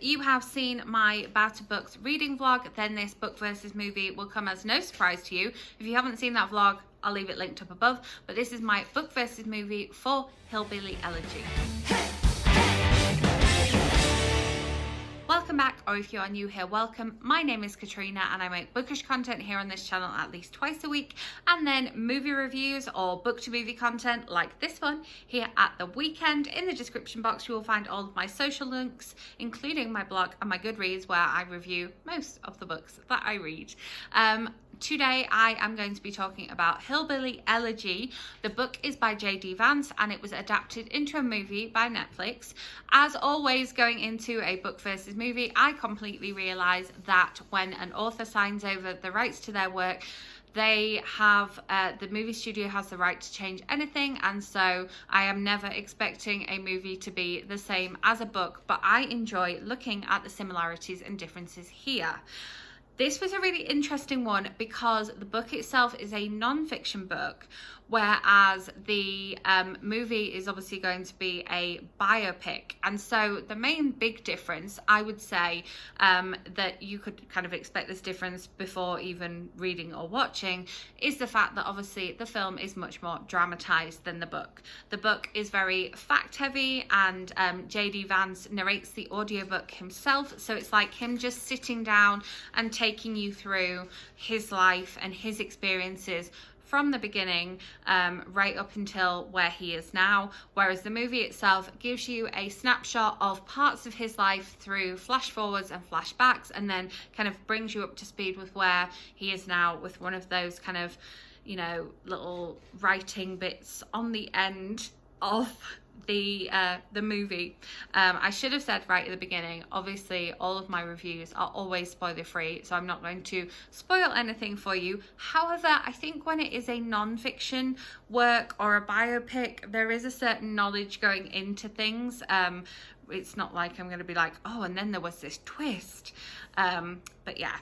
you have seen my Battle Books reading vlog, then this book versus movie will come as no surprise to you. If you haven't seen that vlog, I'll leave it linked up above. But this is my book versus movie for Hillbilly Elegy. Welcome back, or if you are new here, welcome. My name is Katrina and I make bookish content here on this channel at least twice a week, and then movie reviews or book to movie content like this one here at the weekend. In the description box you will find all of my social links, including my blog and my Goodreads, where I review most of the books that I read. Today I am going to be talking about Hillbilly Elegy. The book is by JD Vance and it was adapted into a movie by Netflix. As always, going into a book versus movie, I completely realise that when an author signs over the rights to their work, they have, the movie studio has the right to change anything, and so I am never expecting a movie to be the same as a book, but I enjoy looking at the similarities and differences here. This was a really interesting one because the book itself is a non-fiction book, whereas the movie is obviously going to be a biopic. And so the main big difference, I would say, that you could kind of expect this difference before even reading or watching, is the fact that obviously the film is much more dramatized than the book. The book is very fact heavy, and JD Vance narrates the audiobook himself, so it's like him just sitting down and taking you through his life and his experiences from the beginning right up until where he is now, whereas the movie itself gives you a snapshot of parts of his life through flash forwards and flashbacks, and then kind of brings you up to speed with where he is now, with one of those kind of, you know, little writing bits on the end of the movie. I should have said right at the beginning, obviously all of my reviews are always spoiler free, so I'm not going to spoil anything for you. However, I think when it is a non-fiction work or a biopic, there is a certain knowledge going into things. It's not like I'm going to be like, oh, and then there was this twist. But yeah.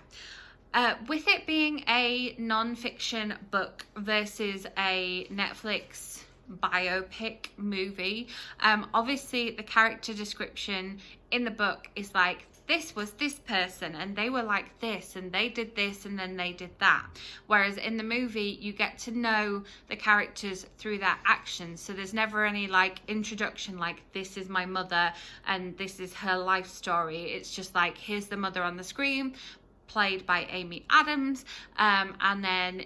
With it being a non-fiction book versus a Netflix biopic movie, obviously the character description in the book is like, this was this person and they were like this and they did this and then they did that, whereas in the movie you get to know the characters through their actions. So there's never any like introduction like, this is my mother and this is her life story. It's just like, here's the mother on the screen, played by Amy Adams, and then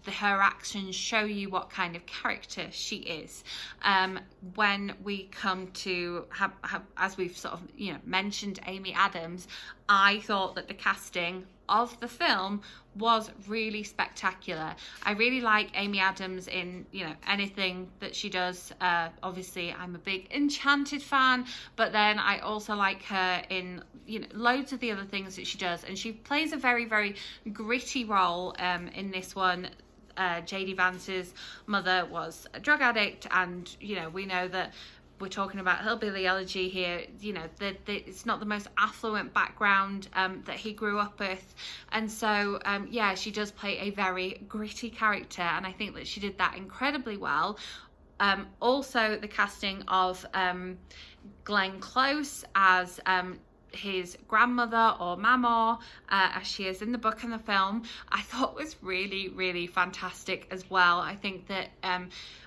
her actions show you what kind of character she is. When we come to have, as we've sort of, you know, mentioned Amy Adams, I thought that the casting of the film was really spectacular. I really like Amy Adams in, you know, anything that she does. Obviously I'm a big Enchanted fan, but then I also like her in, you know, loads of the other things that she does, and she plays a very, very gritty role in this one. JD Vance's mother was a drug addict, and, you know, we know that we're talking about Hillbilly Elegy here, you know, it's not the most affluent background that he grew up with, and so yeah, she does play a very gritty character, and I think that she did that incredibly well. Also the casting of Glenn Close as his grandmother, or Mama, as she is in the book and the film, I thought was really, really fantastic as well. I think that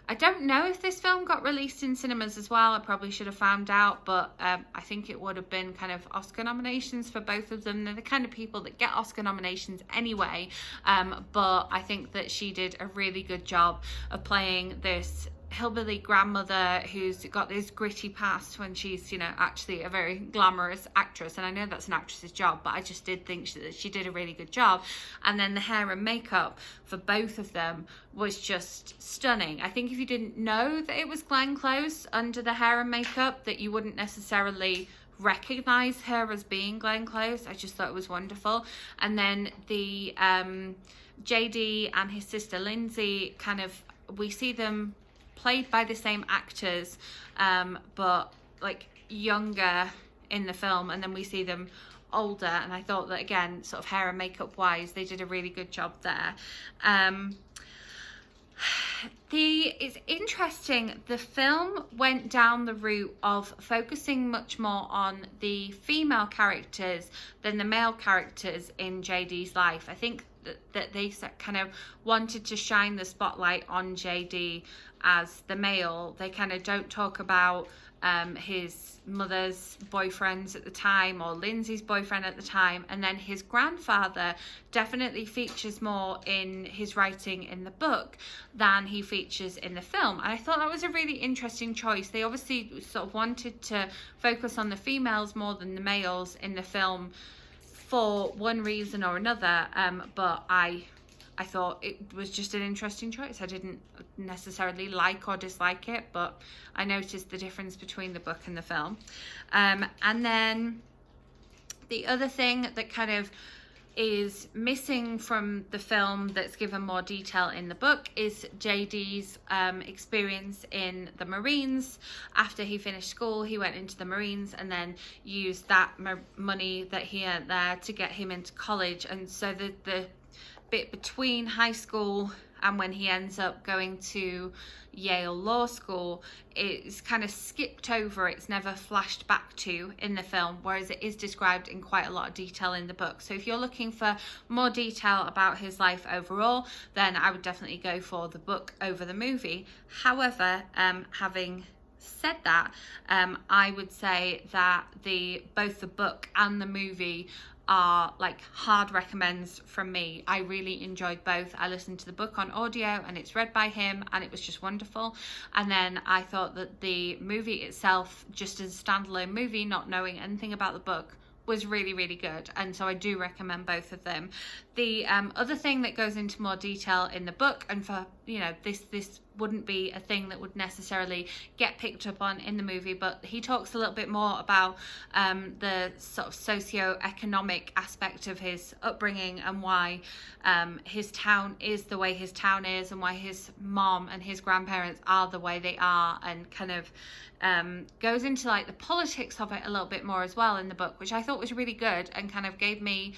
I don't know if this film got released in cinemas as well. I probably should have found out, but I think it would have been kind of Oscar nominations for both of them. They're the kind of people that get Oscar nominations anyway, but I think that she did a really good job of playing this hillbilly grandmother who's got this gritty past when she's, you know, actually a very glamorous actress, and I know that's an actress's job, but I just did think that she did a really good job. And then the hair and makeup for both of them was just stunning. I think if you didn't know that it was Glenn Close under the hair and makeup, that you wouldn't necessarily recognize her as being Glenn Close. I just thought it was wonderful. And then the JD and his sister Lindsay, kind of, we see them played by the same actors, but like younger in the film, and then we see them older, and I thought that, again, sort of hair and makeup wise, they did a really good job there. It's interesting. The film went down the route of focusing much more on the female characters than the male characters in JD's life. I think that they kind of wanted to shine the spotlight on JD as the male. They kind of don't talk about his mother's boyfriends at the time, or Lindsay's boyfriend at the time, and then his grandfather definitely features more in his writing in the book than he features in the film. And I thought that was a really interesting choice. They obviously sort of wanted to focus on the females more than the males in the film for one reason or another, but I thought it was just an interesting choice. I didn't necessarily like or dislike it, but I noticed the difference between the book and the film. And then the other thing that kind of is missing from the film that's given more detail in the book is JD's experience in the Marines. After he finished school, he went into the Marines and then used that money that he earned there to get him into college. And so the bit between high school and when he ends up going to Yale Law School, it's kind of skipped over. It's never flashed back to in the film, whereas it is described in quite a lot of detail in the book. So if you're looking for more detail about his life overall, then I would definitely go for the book over the movie. However, having said that, I would say that both the book and the movie are like hard recommends from me. I really enjoyed both. I listened to the book on audio and it's read by him and it was just wonderful. And then I thought that the movie itself, just as a standalone movie, not knowing anything about the book, was really, really good. And so I do recommend both of them. The other thing that goes into more detail in the book, and for, you know, this wouldn't be a thing that would necessarily get picked up on in the movie, but he talks a little bit more about the sort of socio-economic aspect of his upbringing and why his town is the way his town is, and why his mom and his grandparents are the way they are, and kind of goes into like the politics of it a little bit more as well in the book, which I thought was really good and kind of gave me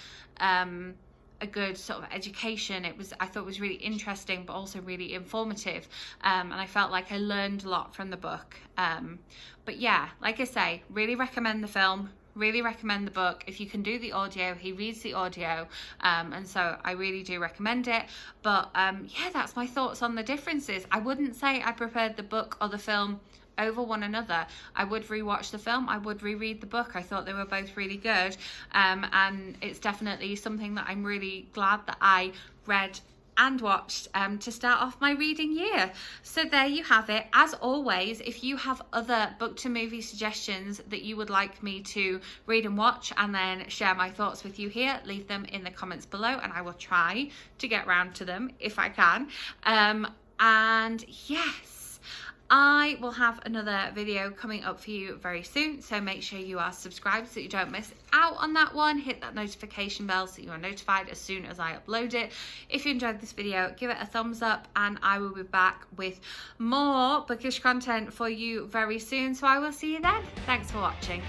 a good sort of education. I thought it was really interesting, but also really informative, and I felt like I learned a lot from the book. But yeah, like I say, really recommend the film, really recommend the book. If you can do the audio, he reads the audio, and so I really do recommend it. But yeah, that's my thoughts on the differences. I wouldn't say I preferred the book or the film over one another. I would rewatch the film, I would reread the book. I thought they were both really good, and it's definitely something that I'm really glad that I read and watched to start off my reading year. So there you have it. As always, if you have other book to movie suggestions that you would like me to read and watch and then share my thoughts with you here, leave them in the comments below and I will try to get round to them if I can. And yes, I will have another video coming up for you very soon, so make sure you are subscribed so you don't miss out on that one. Hit that notification bell so you are notified as soon as I upload it. If you enjoyed this video, give it a thumbs up and I will be back with more bookish content for you very soon, so I will see you then. Thanks for watching.